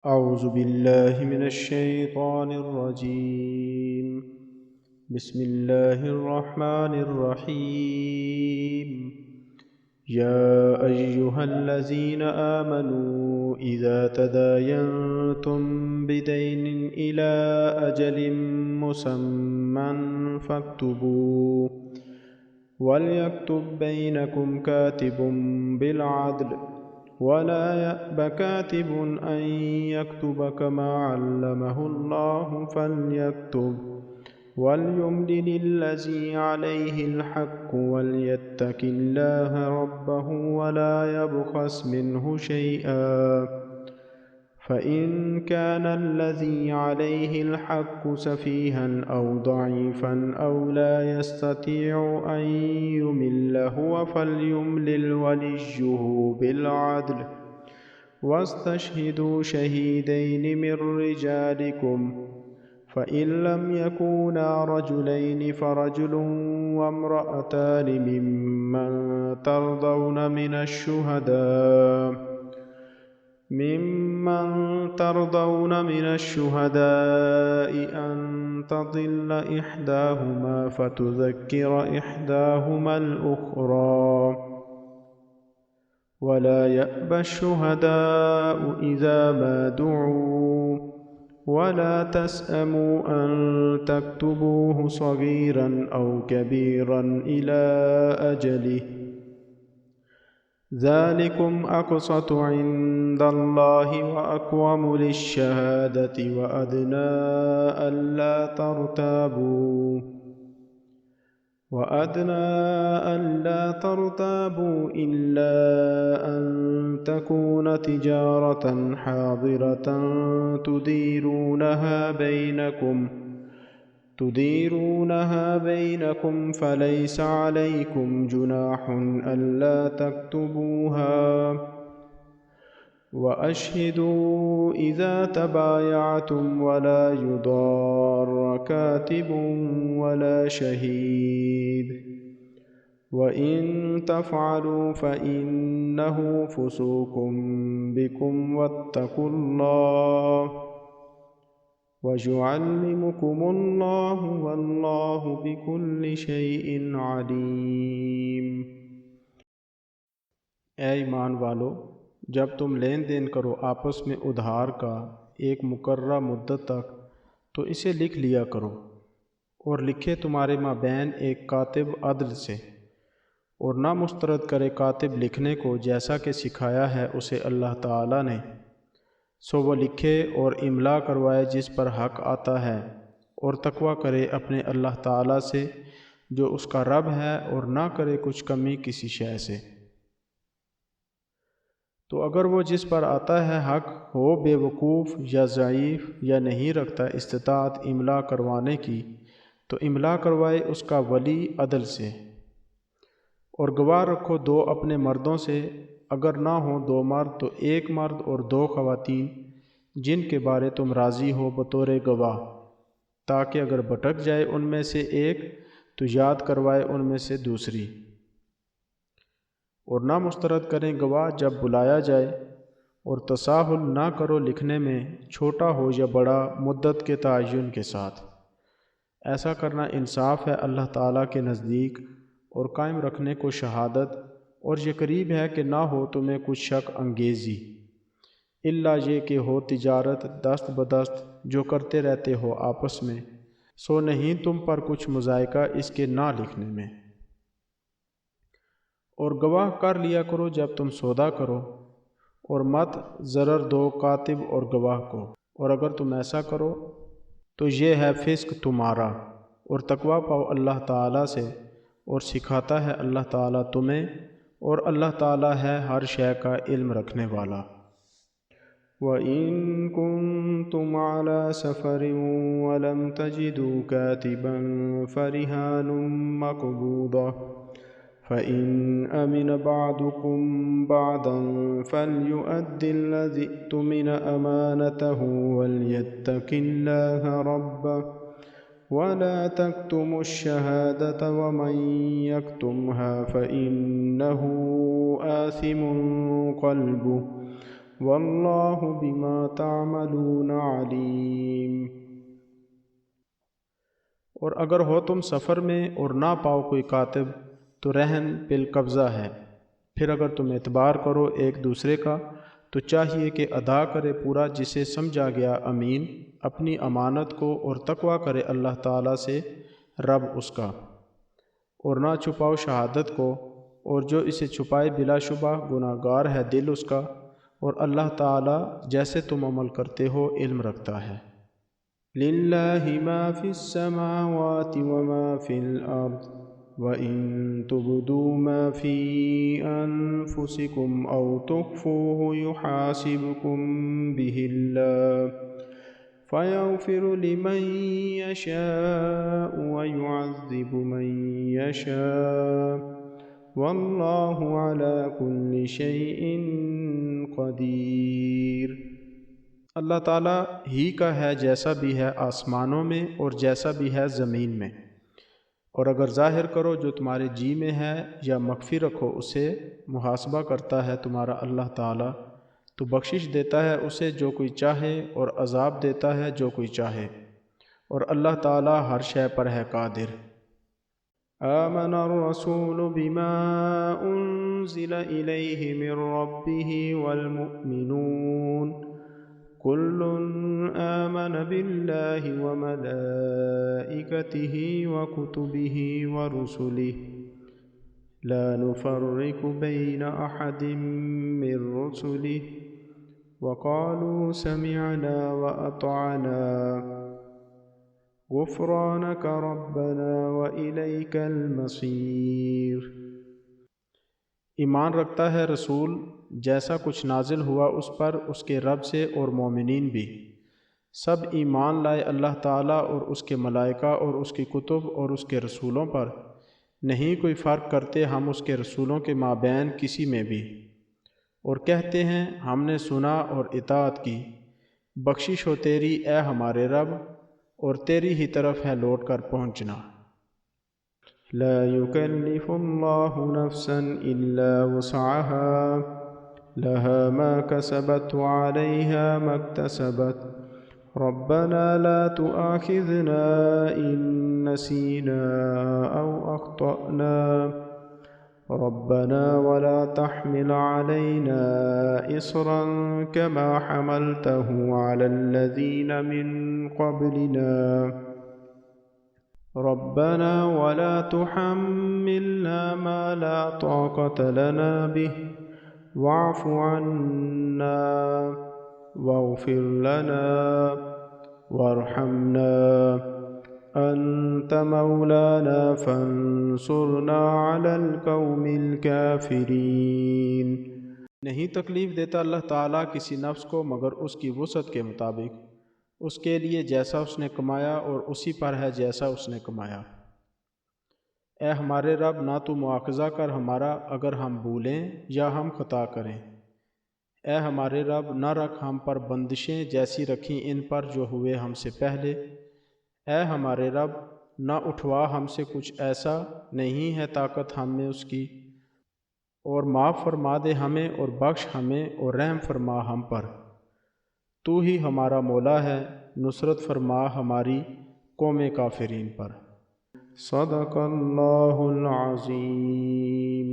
أعوذ بالله من الشيطان الرجيم. بسم الله الرحمن الرحيم. يا أيها الذين آمنوا إذا تداينتم بدين إلى أجل مسمى فاكتبوه، وليكتب بينكم كاتب بالعدل، ولا يأب كاتب أن يكتب كما علمه الله فليكتب، وليملل الذي عليه الحق، وليتق الله ربه ولا يبخس منه شيئا، فإن كان الذي عليه الحق سفيها أو ضعيفا أو لا يستطيع أن يمل هو فليملل وليه بالعدل، واستشهدوا شهيدين من رجالكم، فإن لم يكونا رجلين فرجل وامرأتان ممن ترضون من الشهداء أن تضل إحداهما فتذكر إحداهما الأخرى، ولا يأبى الشهداء إذا ما دعوا، ولا تسأموا أن تكتبوه صغيرا أو كبيرا إلى أجله، ذلكم أقسط عند الله وأقوم للشهادة وأدنى ألا ترتابوا إلا أن تكون تجارة حاضرة تديرونها بينكم فليس عليكم جناح ألا تكتبوها، وأشهدوا إذا تبايعتم ولا يضار كاتب ولا شهيد، وإن تفعلوا فإنه فسوق بكم، واتقوا الله ويعلمكم الله والله بكل شيء عليم۔ اے ایمان والو، جب تم لین دین کرو آپس میں ادھار کا ایک مقررہ مدت تک تو اسے لکھ لیا کرو، اور لکھے تمہارے مابین ایک کاتب عدل سے، اور نہ مسترد کرے کاتب لکھنے کو جیسا کہ سکھایا ہے اسے اللہ تعالیٰ نے، سو وہ لکھے اور املا کروائے جس پر حق آتا ہے، اور تقوی کرے اپنے اللہ تعالیٰ سے جو اس کا رب ہے، اور نہ کرے کچھ کمی کسی شے سے۔ تو اگر وہ جس پر آتا ہے حق ہو بے وقوف یا ضعیف یا نہیں رکھتا استطاعت املا کروانے کی، تو املا کروائے اس کا ولی عدل سے، اور گواہ رکھو دو اپنے مردوں سے، اگر نہ ہوں دو مرد تو ایک مرد اور دو خواتین جن کے بارے تم راضی ہو بطور گواہ، تاکہ اگر بھٹک جائے ان میں سے ایک تو یاد کروائے ان میں سے دوسری، اور نہ مسترد کریں گواہ جب بلایا جائے، اور تساہل نہ کرو لکھنے میں چھوٹا ہو یا بڑا مدت کے تعین کے ساتھ، ایسا کرنا انصاف ہے اللہ تعالیٰ کے نزدیک، اور قائم رکھنے کو شہادت، اور یہ قریب ہے کہ نہ ہو تمہیں کچھ شک انگیزی، الا یہ کہ ہو تجارت دست بدست جو کرتے رہتے ہو آپس میں، سو نہیں تم پر کچھ مذائقہ اس کے نہ لکھنے میں، اور گواہ کر لیا کرو جب تم سودا کرو، اور مت ضرر دو کاتب اور گواہ کو، اور اگر تم ایسا کرو تو یہ ہے فسق تمہارا، اور تقوی پاؤ اللہ تعالیٰ سے، اور سکھاتا ہے اللہ تعالیٰ تمہیں، اور اللہ تعالیٰ ہے ہر شے کا علم رکھنے والا۔ وَإِن كُنتُمْ عَلَى سَفَرٍ وَلَمْ تَجِدُوا كَاتِبًا فَرِهَانٌ مَّقْبُوضَةٌ، فَإِنْ أَمِنَ بَعْضُكُمْ بَعْضًا فَلْيُؤَدِّ الَّذِي اؤْتُمِنَ أَمَانَتَهُ وَلْيَتَّقِ اللَّهَ رَبَّهُ وَلَا تَكْتُمُوا الشَّهَادَةَ وَمَن يَكْتُمْهَا فَإِنَّهُ آثِمٌ قَلْبُهُ واللہ بما تعملون علیم۔ اور اگر ہو تم سفر میں اور نہ پاؤ کوئی کاتب تو رہن بالقبضہ ہے۔ پھر اگر تم اعتبار کرو ایک دوسرے کا تو چاہیے کہ ادا کرے پورا جسے سمجھا گیا امین اپنی امانت کو، اور تقویٰ کرے اللہ تعالیٰ سے رب اس کا، اور نہ چھپاؤ شہادت کو، اور جو اسے چھپائے بلا شبہ گناہ گار ہے دل اس کا، اور اللہ تعالیٰ جیسے تم عمل کرتے ہو علم رکھتا ہے۔ للہ ما فی السماوات وما فی الارض وَإِن تُبْدُوا مَا فِي أَنفُسِكُمْ أَوْ تُخْفُوهُ يُحَاسِبْكُم بِهِ اللَّهُ فَيَغْفِرُ لِمَن يَشَاءُ وَيُعَذِّبُ مَن يَشَاءُ وَاللَّهُ عَلَى كُلِّ شَيْءٍ قَدِيرٌ۔ اللہ تعالیٰ ہی کا ہے جیسا بھی ہے آسمانوں میں اور جیسا بھی ہے زمین میں، اور اگر ظاہر کرو جو تمہارے جی میں ہے یا مخفی رکھو اسے محاسبہ کرتا ہے تمہارا اللہ تعالیٰ، تو بخشش دیتا ہے اسے جو کوئی چاہے اور عذاب دیتا ہے جو کوئی چاہے، اور اللہ تعالیٰ ہر شے پر ہے قادر۔ آمن الرسول بما انزل الیہ من ربہ والمؤمنون كل آمن بالله وملائكته وكتبه ورسله لا نفرق بين أحد من رسله وقالوا سمعنا وأطعنا غفرانك ربنا وإليك المصير۔ ایمان رکھتا ہے رسول جیسا کچھ نازل ہوا اس پر اس کے رب سے، اور مومنین بھی سب ایمان لائے اللہ تعالیٰ اور اس کے ملائکہ اور اس کی کتب اور اس کے رسولوں پر، نہیں کوئی فرق کرتے ہم اس کے رسولوں کے مابین کسی میں بھی، اور کہتے ہیں ہم نے سنا اور اطاعت کی، بخشش ہو تیری اے ہمارے رب، اور تیری ہی طرف ہے لوٹ کر پہنچنا۔ لا يكلف الله نفسا إلا وسعها لها ما كسبت وعليها ما اكتسبت ربنا لا تؤاخذنا إن نسينا أو أخطأنا ربنا ولا تحمل علينا إصرا كما حملته على الذين من قبلنا ربنا ولا تحملنا ما لا طاقة لنا به واعف عنا واغفر لنا وارحمنا أنت مولانا فانصرنا على القوم الكافرين۔ نہیں تکلیف دیتا اللہ تعالیٰ کسی نفس کو مگر اس کی وسعت کے مطابق، اس کے لیے جیسا اس نے کمایا اور اسی پر ہے جیسا اس نے کمایا۔ اے ہمارے رب نہ تو مواخذہ کر ہمارا اگر ہم بھولیں یا ہم خطا کریں، اے ہمارے رب نہ رکھ ہم پر بندشیں جیسی رکھیں ان پر جو ہوئے ہم سے پہلے، اے ہمارے رب نہ اٹھوا ہم سے کچھ ایسا نہیں ہے طاقت ہم میں اس کی، اور معاف فرما دے ہمیں اور بخش ہمیں اور رحم فرما ہم پر، تو ہی ہمارا مولا ہے، نصرت فرما ہماری قوم کافرین پر۔ صدق اللہ العظیم۔